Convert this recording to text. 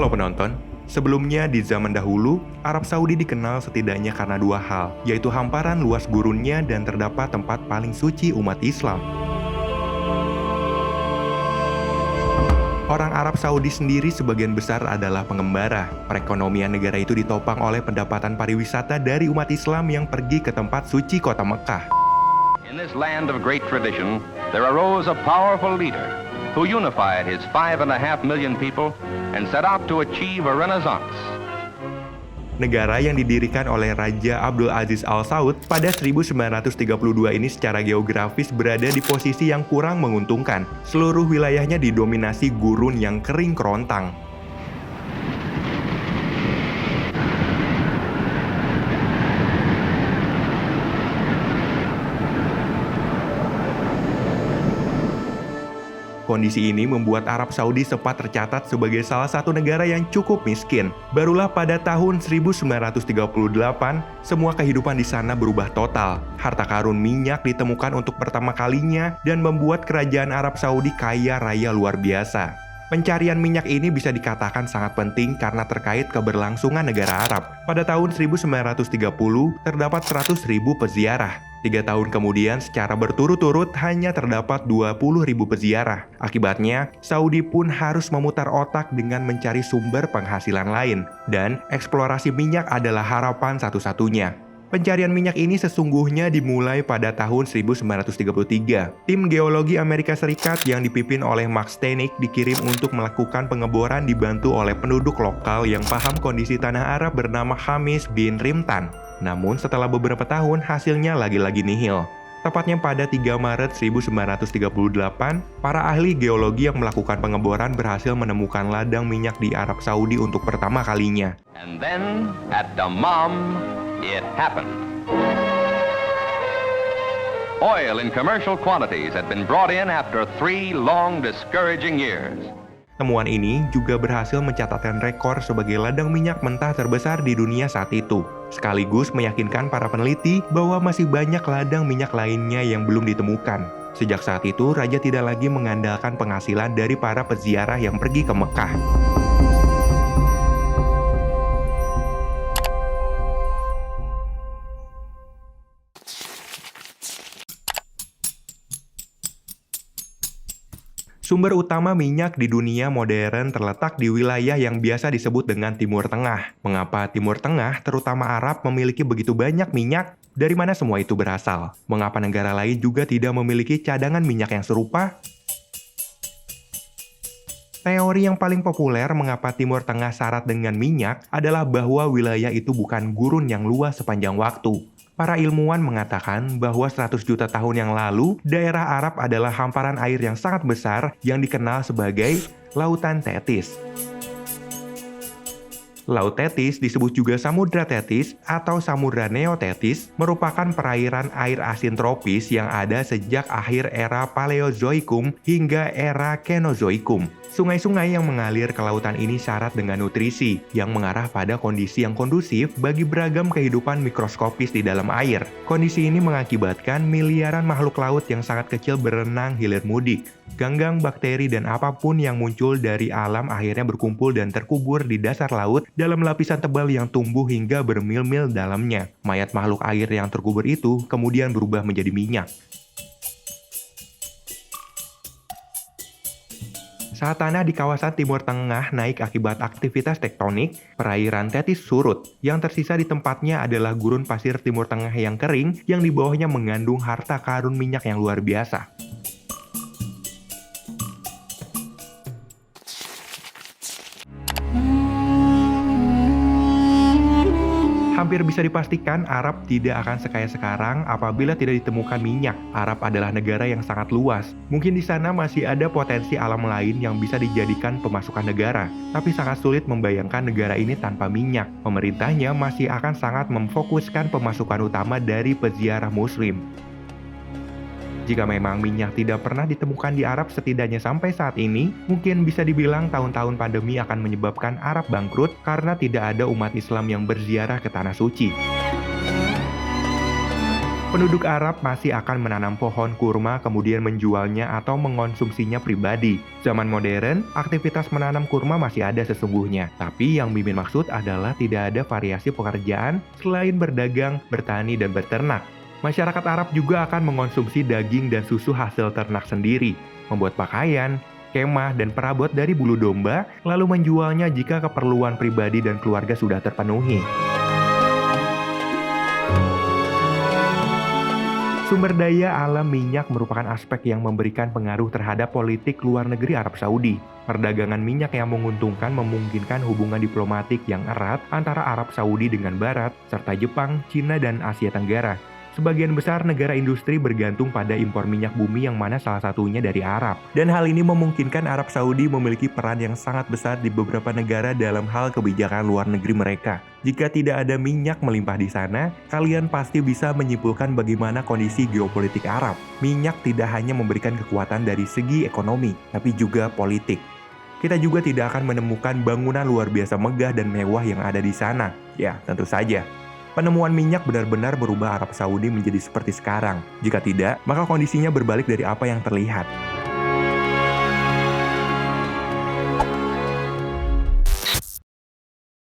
Halo penonton, sebelumnya di zaman dahulu, Arab Saudi dikenal setidaknya karena dua hal, yaitu hamparan luas gurunnya dan terdapat tempat paling suci umat Islam. Orang Arab Saudi sendiri sebagian besar adalah pengembara. Perekonomian negara itu ditopang oleh pendapatan pariwisata dari umat Islam yang pergi ke tempat suci kota Mekah. In this land of great tradition, there arose a powerful leader who unified his 5.5 million people and set out to achieve a renaissance. Negara yang didirikan oleh Raja Abdul Aziz Al Saud pada 1932 ini secara geografis berada di posisi yang kurang menguntungkan. Seluruh wilayahnya didominasi gurun yang kering kerontang. Kondisi ini membuat Arab Saudi sempat tercatat sebagai salah satu negara yang cukup miskin. Barulah pada tahun 1938, semua kehidupan di sana berubah total. Harta karun minyak ditemukan untuk pertama kalinya dan membuat kerajaan Arab Saudi kaya raya luar biasa. Pencarian minyak ini bisa dikatakan sangat penting karena terkait keberlangsungan negara Arab. Pada tahun 1930, terdapat 100.000 peziarah. 3 tahun kemudian, secara berturut-turut hanya terdapat 20.000 peziarah. Akibatnya, Saudi pun harus memutar otak dengan mencari sumber penghasilan lain. Dan eksplorasi minyak adalah harapan satu-satunya. Pencarian minyak ini sesungguhnya dimulai pada tahun 1933. Tim geologi Amerika Serikat yang dipimpin oleh Max Steinich dikirim untuk melakukan pengeboran dibantu oleh penduduk lokal yang paham kondisi tanah Arab bernama Hamis bin Rimtan. Namun setelah beberapa tahun hasilnya lagi-lagi nihil. Tepatnya pada 3 Maret 1938, para ahli geologi yang melakukan pengeboran berhasil menemukan ladang minyak di Arab Saudi untuk pertama kalinya. And then, at Dammam, it happened. Oil in commercial quantities had been brought in after 3 long, discouraging years. Temuan ini juga berhasil mencatatkan rekor sebagai ladang minyak mentah terbesar di dunia saat itu. Sekaligus meyakinkan para peneliti bahwa masih banyak ladang minyak lainnya yang belum ditemukan. Sejak saat itu, Raja tidak lagi mengandalkan penghasilan dari para peziarah yang pergi ke Mekah. Sumber utama minyak di dunia modern terletak di wilayah yang biasa disebut dengan Timur Tengah. Mengapa Timur Tengah, terutama Arab, memiliki begitu banyak minyak? Dari mana semua itu berasal? Mengapa negara lain juga tidak memiliki cadangan minyak yang serupa? Teori yang paling populer mengapa Timur Tengah syarat dengan minyak adalah bahwa wilayah itu bukan gurun yang luas sepanjang waktu. Para ilmuwan mengatakan bahwa 100 juta tahun yang lalu, daerah Arab adalah hamparan air yang sangat besar yang dikenal sebagai Lautan Tetis. Laut Tetis disebut juga Samudra Tetis atau Samudra Neotetis, merupakan perairan air asin tropis yang ada sejak akhir era Paleozoikum hingga era Kenozoikum. Sungai-sungai yang mengalir ke lautan ini syarat dengan nutrisi yang mengarah pada kondisi yang kondusif bagi beragam kehidupan mikroskopis di dalam air. Kondisi ini mengakibatkan miliaran makhluk laut yang sangat kecil berenang hilir mudik. Ganggang, bakteri, dan apapun yang muncul dari alam akhirnya berkumpul dan terkubur di dasar laut dalam lapisan tebal yang tumbuh hingga bermil-mil dalamnya. Mayat makhluk air yang terkubur itu kemudian berubah menjadi minyak. Saat tanah di kawasan Timur Tengah naik akibat aktivitas tektonik, perairan Tetis surut. Yang tersisa di tempatnya adalah gurun pasir Timur Tengah yang kering yang di bawahnya mengandung harta karun minyak yang luar biasa. Hampir bisa dipastikan Arab tidak akan sekaya sekarang apabila tidak ditemukan minyak. Arab adalah negara yang sangat luas. Mungkin di sana masih ada potensi alam lain yang bisa dijadikan pemasukan negara. Tapi sangat sulit membayangkan negara ini tanpa minyak. Pemerintahnya masih akan sangat memfokuskan pemasukan utama dari peziarah muslim. Jika memang minyak tidak pernah ditemukan di Arab setidaknya sampai saat ini, mungkin bisa dibilang tahun-tahun pandemi akan menyebabkan Arab bangkrut karena tidak ada umat Islam yang berziarah ke Tanah Suci. Penduduk Arab masih akan menanam pohon kurma kemudian menjualnya atau mengonsumsinya pribadi. Zaman modern, aktivitas menanam kurma masih ada sesungguhnya. Tapi yang Mimin maksud adalah tidak ada variasi pekerjaan selain berdagang, bertani, dan beternak. Masyarakat Arab juga akan mengonsumsi daging dan susu hasil ternak sendiri, membuat pakaian, kemah, dan perabot dari bulu domba, lalu menjualnya jika keperluan pribadi dan keluarga sudah terpenuhi. Sumber daya alam minyak merupakan aspek yang memberikan pengaruh terhadap politik luar negeri Arab Saudi. Perdagangan minyak yang menguntungkan memungkinkan hubungan diplomatik yang erat antara Arab Saudi dengan Barat, serta Jepang, Cina, dan Asia Tenggara. Sebagian besar negara industri bergantung pada impor minyak bumi yang mana salah satunya dari Arab. Dan hal ini memungkinkan Arab Saudi memiliki peran yang sangat besar di beberapa negara dalam hal kebijakan luar negeri mereka. Jika tidak ada minyak melimpah di sana, kalian pasti bisa menyimpulkan bagaimana kondisi geopolitik Arab. Minyak tidak hanya memberikan kekuatan dari segi ekonomi, tapi juga politik. Kita juga tidak akan menemukan bangunan luar biasa megah dan mewah yang ada di sana. Ya, tentu saja. Penemuan minyak benar-benar merubah Arab Saudi menjadi seperti sekarang. Jika tidak, maka kondisinya berbalik dari apa yang terlihat.